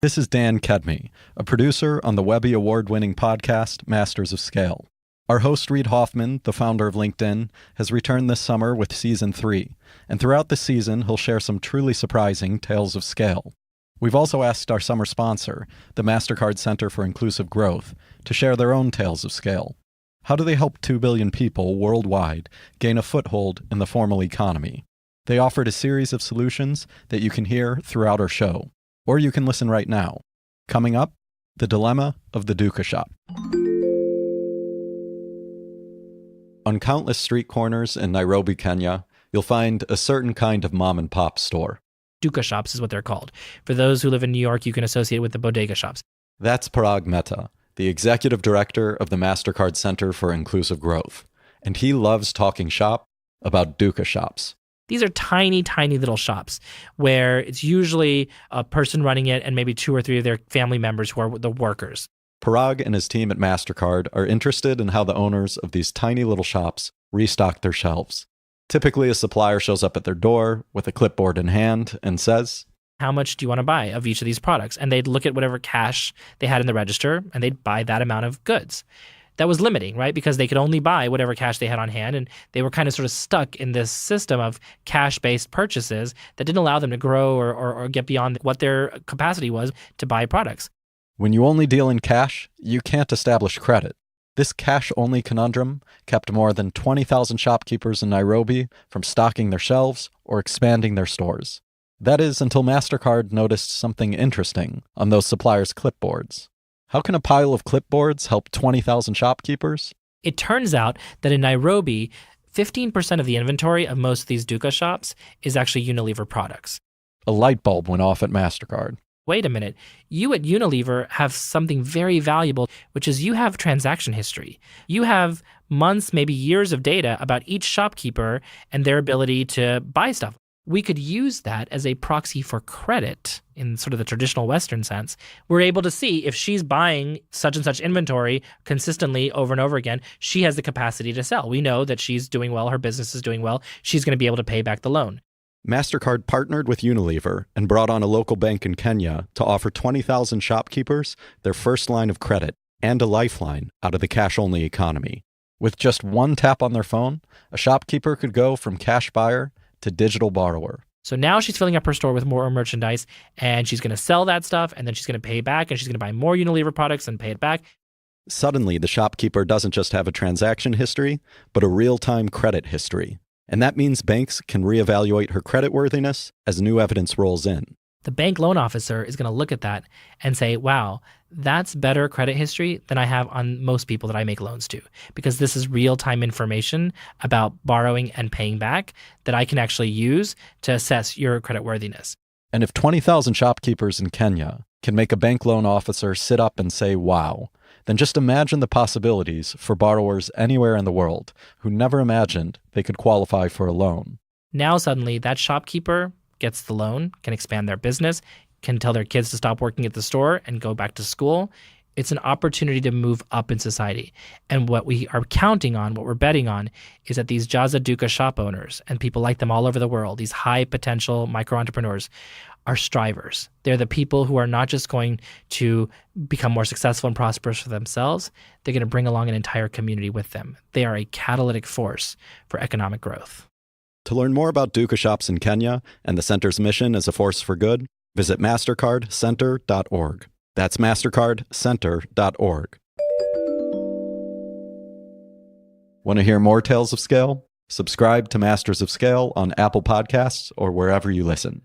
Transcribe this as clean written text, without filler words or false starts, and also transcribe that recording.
This is Dan Kedme, a producer on the Webby Award-winning podcast, Masters of Scale. Our host, Reid Hoffman, the founder of LinkedIn, has returned this summer with Season 3, and throughout the season, he'll share some truly surprising tales of scale. We've also asked our summer sponsor, the Mastercard Center for Inclusive Growth, to share their own tales of scale. How do they help 2 billion people worldwide gain a foothold in the formal economy? They offered a series of solutions that you can hear throughout our show, or you can listen right now. Coming up, the dilemma of the Duka shop. On countless street corners in Nairobi, Kenya, you'll find a certain kind of mom-and-pop store. Duka shops is what they're called. For those who live in New York, you can associate with the bodega shops. That's Parag Mehta, the Executive Director of the Mastercard Center for Inclusive Growth. And he loves talking shop about Duka shops. These are tiny, tiny little shops where it's usually a person running it and maybe 2 or 3 of their family members who are the workers. Parag and his team at Mastercard are interested in how the owners of these tiny little shops restock their shelves. Typically, a supplier shows up at their door with a clipboard in hand and says, "How much do you want to buy of each of these products?" And they'd look at whatever cash they had in the register and they'd buy that amount of goods. That was limiting, right? Because they could only buy whatever cash they had on hand, and they were kind of sort of stuck in this system of cash-based purchases that didn't allow them to grow or get beyond what their capacity was to buy products. When you only deal in cash, you can't establish credit. This cash-only conundrum kept more than 20,000 shopkeepers in Nairobi from stocking their shelves or expanding their stores. That is until Mastercard noticed something interesting on those suppliers' clipboards. How can a pile of clipboards help 20,000 shopkeepers? It turns out that in Nairobi, 15% of the inventory of most of these Duka shops is actually Unilever products. A light bulb went off at Mastercard. Wait a minute, you at Unilever have something very valuable, which is you have transaction history. You have months, maybe years of data about each shopkeeper and their ability to buy stuff. We could use that as a proxy for credit in sort of the traditional Western sense. We're able to see if she's buying such and such inventory consistently over and over again, she has the capacity to sell. We know that she's doing well, her business is doing well, she's going to be able to pay back the loan. Mastercard partnered with Unilever and brought on a local bank in Kenya to offer 20,000 shopkeepers their first line of credit and a lifeline out of the cash-only economy. With just one tap on their phone, a shopkeeper could go from cash buyer to digital borrower. So now she's filling up her store with more merchandise, and she's going to sell that stuff, and then she's going to pay back, and she's going to buy more Unilever products and pay it back. Suddenly, the shopkeeper doesn't just have a transaction history, but a real-time credit history. And that means banks can reevaluate her creditworthiness as new evidence rolls in. The bank loan officer is going to look at that and say, wow, that's better credit history than I have on most people that I make loans to, because this is real-time information about borrowing and paying back that I can actually use to assess your creditworthiness. And if 20,000 shopkeepers in Kenya can make a bank loan officer sit up and say, wow, then just imagine the possibilities for borrowers anywhere in the world who never imagined they could qualify for a loan. Now suddenly that shopkeeper gets the loan, can expand their business, can tell their kids to stop working at the store and go back to school. It's an opportunity to move up in society. And what we are counting on, what we're betting on, is that these Jaza Duka shop owners and people like them all over the world, these high potential micro entrepreneurs, are strivers. They're the people who are not just going to become more successful and prosperous for themselves, they're going to bring along an entire community with them. They are a catalytic force for economic growth. To learn more about Duka shops in Kenya and the center's mission as a force for good, visit mastercardcenter.org. That's mastercardcenter.org. Want to hear more Tales of Scale? Subscribe to Masters of Scale on Apple Podcasts or wherever you listen.